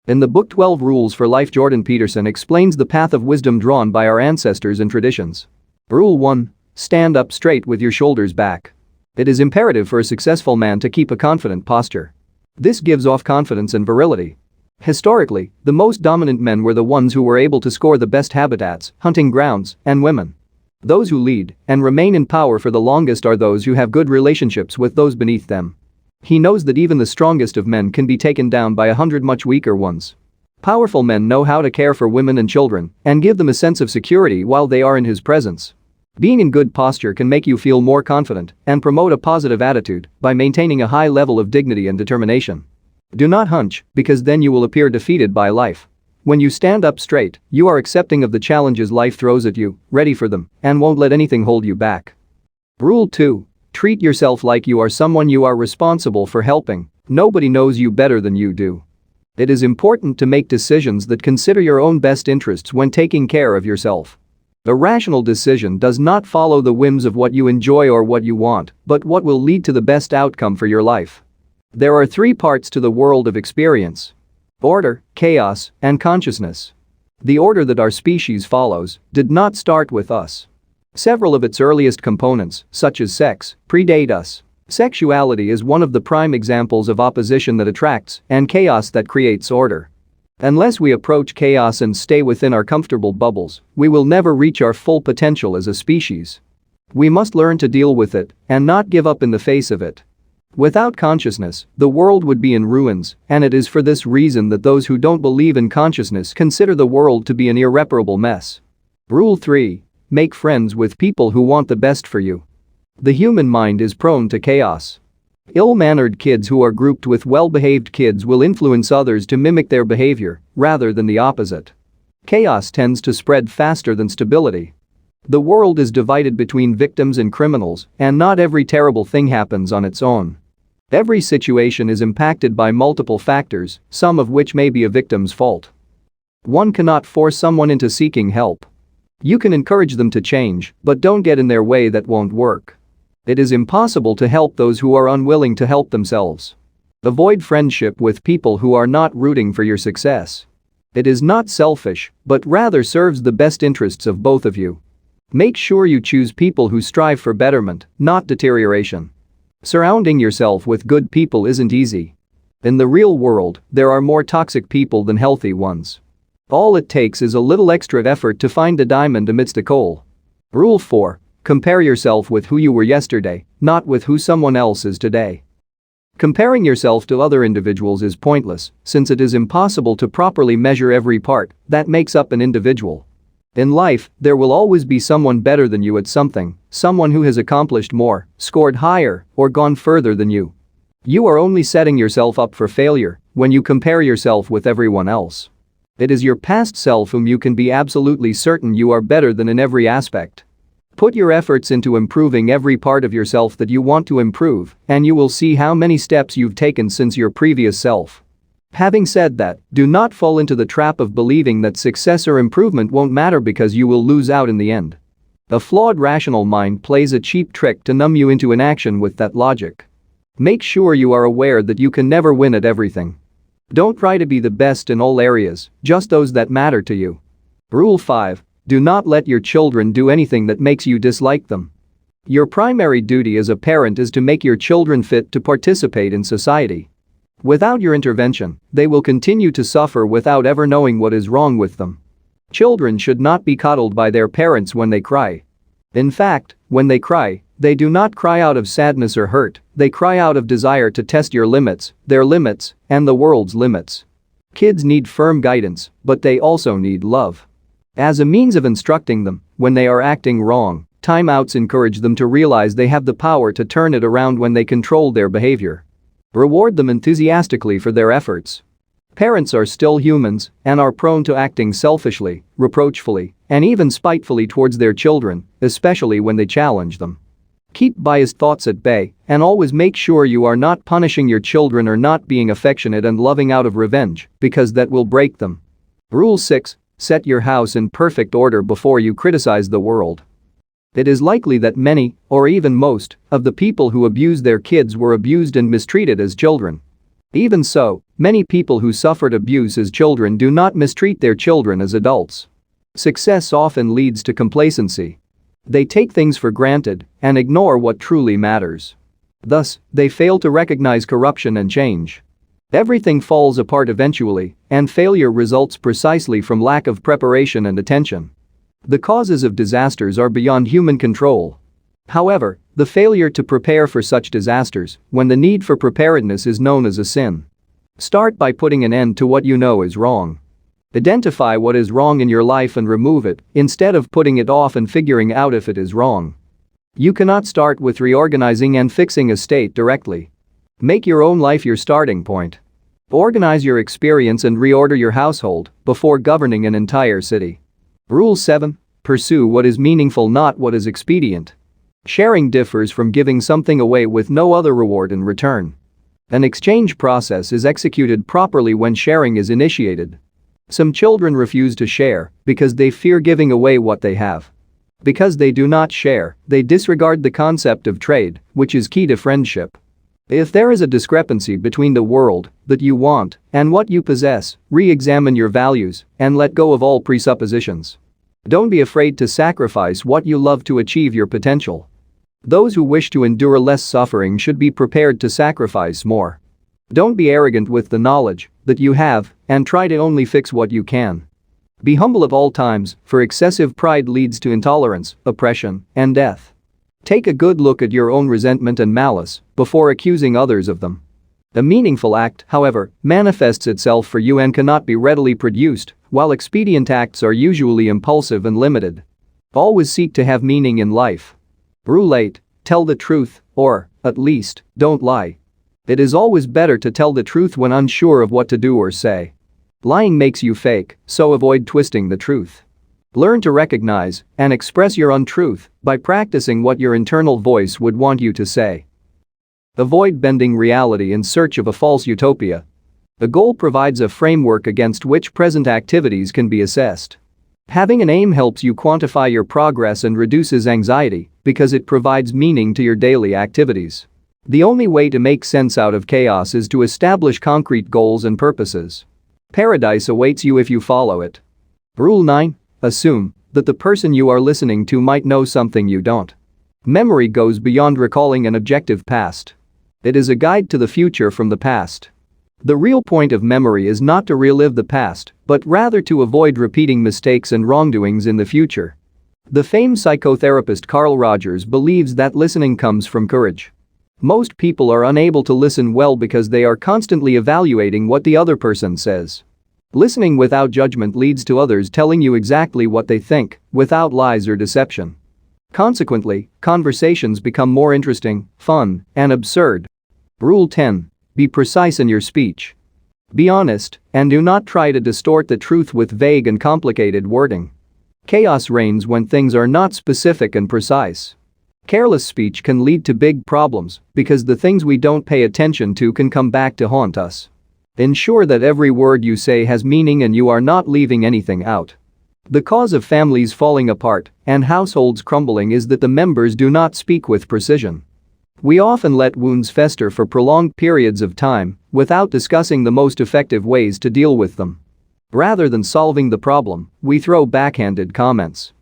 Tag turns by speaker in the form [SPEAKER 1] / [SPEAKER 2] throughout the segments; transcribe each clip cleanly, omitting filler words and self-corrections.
[SPEAKER 1] In the book 12 Rules for Life, Jordan Peterson explains the path of wisdom drawn by our ancestors and traditions. Rule 1. Stand up straight with your shoulders back. It is imperative for a successful man to keep a confident posture. This gives off confidence and virility. Historically, the most dominant men were the ones who were able to score the best habitats, hunting grounds, and women. Those who lead and remain in power for the longest are those who have good relationships with those beneath them. He knows that even the strongest of men can be taken down by 100 much weaker ones. Powerful men know how to care for women and children and give them a sense of security while they are in his presence. Being in good posture can make you feel more confident and promote a positive attitude by maintaining a high level of dignity and determination. Do not hunch, because then you will appear defeated by life. When you stand up straight, you are accepting of the challenges life throws at you, ready for them, and won't let anything hold you back. Rule 2. Treat yourself like you are someone you are responsible for helping. Nobody knows you better than you do. It is important to make decisions that consider your own best interests when taking care of yourself. A rational decision does not follow the whims of what you enjoy or what you want, but what will lead to the best outcome for your life. There are 3 parts to the world of experience: order, chaos, and consciousness. The order that our species follows did not start with us. Several of its earliest components, such as sex, predate us. Sexuality is one of the prime examples of opposition that attracts and chaos that creates order. Unless we approach chaos and stay within our comfortable bubbles, we will never reach our full potential as a species. We must learn to deal with it and not give up in the face of it. Without consciousness, the world would be in ruins, and it is for this reason that those who don't believe in consciousness consider the world to be an irreparable mess. Rule 3. Make friends with people who want the best for you. The human mind is prone to chaos. Ill-mannered kids who are grouped with well-behaved kids will influence others to mimic their behavior, rather than the opposite. Chaos tends to spread faster than stability. The world is divided between victims and criminals, and not every terrible thing happens on its own. Every situation is impacted by multiple factors, some of which may be a victim's fault. One cannot force someone into seeking help. You can encourage them to change, but don't get in their way. That won't work. It is impossible to help those who are unwilling to help themselves. Avoid friendship with people who are not rooting for your success. It is not selfish, but rather serves the best interests of both of you. Make sure you choose people who strive for betterment, not deterioration. Surrounding yourself with good people isn't easy. In the real world, there are more toxic people than healthy ones. All it takes is a little extra effort to find a diamond amidst the coal. Rule 4. Compare yourself with who you were yesterday, not with who someone else is today. Comparing yourself to other individuals is pointless, since it is impossible to properly measure every part that makes up an individual. In life, there will always be someone better than you at something, someone who has accomplished more, scored higher, or gone further than you. You are only setting yourself up for failure when you compare yourself with everyone else. It is your past self whom you can be absolutely certain you are better than in every aspect. Put your efforts into improving every part of yourself that you want to improve, and you will see how many steps you've taken since your previous self. Having said that, do not fall into the trap of believing that success or improvement won't matter because you will lose out in the end. A flawed rational mind plays a cheap trick to numb you into inaction with that logic. Make sure you are aware that you can never win at everything. Don't try to be the best in all areas, just those that matter to you. Rule 5. Do not let your children do anything that makes you dislike them. Your primary duty as a parent is to make your children fit to participate in society. Without your intervention, they will continue to suffer without ever knowing what is wrong with them. Children should not be coddled by their parents when they cry. In fact, when they cry, they do not cry out of sadness or hurt, they cry out of desire to test your limits, their limits, and the world's limits. Kids need firm guidance, but they also need love. As a means of instructing them, when they are acting wrong, timeouts encourage them to realize they have the power to turn it around when they control their behavior. Reward them enthusiastically for their efforts. Parents are still humans and are prone to acting selfishly, reproachfully, and even spitefully towards their children, especially when they challenge them. Keep biased thoughts at bay and always make sure you are not punishing your children or not being affectionate and loving out of revenge, because that will break them. Rule 6. Set your house in perfect order before you criticize the world. It is likely that many, or even most, of the people who abuse their kids were abused and mistreated as children. Even so, many people who suffered abuse as children do not mistreat their children as adults. Success often leads to complacency. They take things for granted and ignore what truly matters. Thus, they fail to recognize corruption and change. Everything falls apart eventually, and failure results precisely from lack of preparation and attention. The causes of disasters are beyond human control. However, the failure to prepare for such disasters, when the need for preparedness is known as a sin. Start by putting an end to what you know is wrong. Identify what is wrong in your life and remove it, instead of putting it off and figuring out if it is wrong. You cannot start with reorganizing and fixing a state directly. Make your own life your starting point. Organize your experience and reorder your household before governing an entire city. Rule 7. Pursue what is meaningful, not what is expedient. Sharing differs from giving something away with no other reward in return. An exchange process is executed properly when sharing is initiated. Some children refuse to share because they fear giving away what they have. Because they do not share, they disregard the concept of trade, which is key to friendship. If there is a discrepancy between the world that you want and what you possess, re-examine your values and let go of all presuppositions. Don't be afraid to sacrifice what you love to achieve your potential. Those who wish to endure less suffering should be prepared to sacrifice more. Don't be arrogant with the knowledge that you have and try to only fix what you can. Be humble at all times, for excessive pride leads to intolerance, oppression, and death. Take a good look at your own resentment and malice before accusing others of them. A meaningful act, however, manifests itself for you and cannot be readily produced, while expedient acts are usually impulsive and limited. Always seek to have meaning in life. Rule 8. Tell the truth, or, at least, don't lie. It is always better to tell the truth when unsure of what to do or say. Lying makes you fake, so avoid twisting the truth. Learn to recognize and express your untruth by practicing what your internal voice would want you to say. Avoid bending reality in search of a false utopia. The goal provides a framework against which present activities can be assessed. Having an aim helps you quantify your progress and reduces anxiety because it provides meaning to your daily activities. The only way to make sense out of chaos is to establish concrete goals and purposes. Paradise awaits you if you follow it. Rule 9. Assume that the person you are listening to might know something you don't. Memory goes beyond recalling an objective past. It is a guide to the future from the past. The real point of memory is not to relive the past, but rather to avoid repeating mistakes and wrongdoings in the future. The famed psychotherapist Carl Rogers believes that listening comes from courage. Most people are unable to listen well because they are constantly evaluating what the other person says. Listening without judgment leads to others telling you exactly what they think, without lies or deception. Consequently, conversations become more interesting, fun, and absurd. Rule 10. Be precise in your speech. Be honest, and do not try to distort the truth with vague and complicated wording. Chaos reigns when things are not specific and precise. Careless speech can lead to big problems because the things we don't pay attention to can come back to haunt us. Ensure that every word you say has meaning and you are not leaving anything out. The cause of families falling apart and households crumbling is that the members do not speak with precision. We often let wounds fester for prolonged periods of time without discussing the most effective ways to deal with them. Rather than solving the problem, we throw backhanded comments.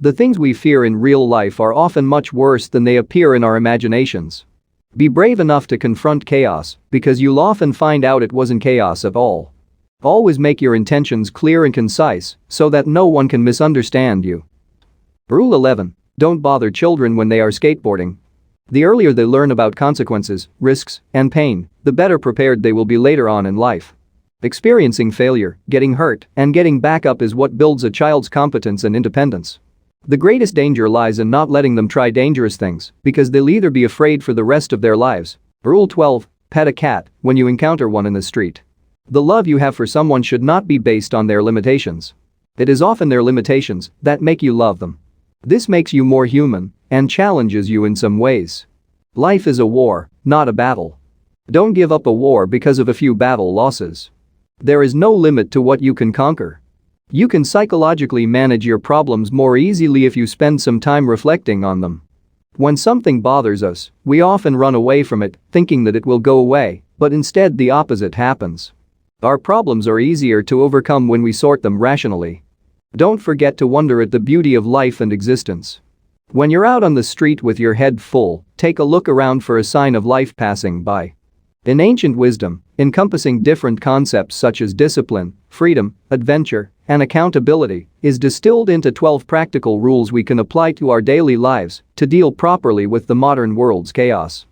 [SPEAKER 1] The things we fear in real life are often much worse than they appear in our imaginations. Be brave enough to confront chaos, because you'll often find out it wasn't chaos at all. Always make your intentions clear and concise so that no one can misunderstand you. Rule 11. Don't bother children when they are skateboarding. The earlier they learn about consequences, risks, and pain, the better prepared they will be later on in life. Experiencing failure, getting hurt, and getting back up is what builds a child's competence and independence. The greatest danger lies in not letting them try dangerous things because they'll either be afraid for the rest of their lives. Rule 12. Pet a cat when you encounter one in the street. The love you have for someone should not be based on their limitations. It is often their limitations that make you love them. This makes you more human and challenges you in some ways. Life is a war, not a battle. Don't give up a war because of a few battle losses. There is no limit to what you can conquer. You can psychologically manage your problems more easily if you spend some time reflecting on them. When something bothers us, we often run away from it, thinking that it will go away, But instead the opposite happens. Our problems are easier to overcome when we sort them rationally. Don't forget to wonder at the beauty of life and existence. When you're out on the street with your head full, take a look around for a sign of life passing by. In ancient wisdom, encompassing different concepts such as discipline, freedom, adventure, and accountability, is distilled into 12 practical rules we can apply to our daily lives to deal properly with the modern world's chaos.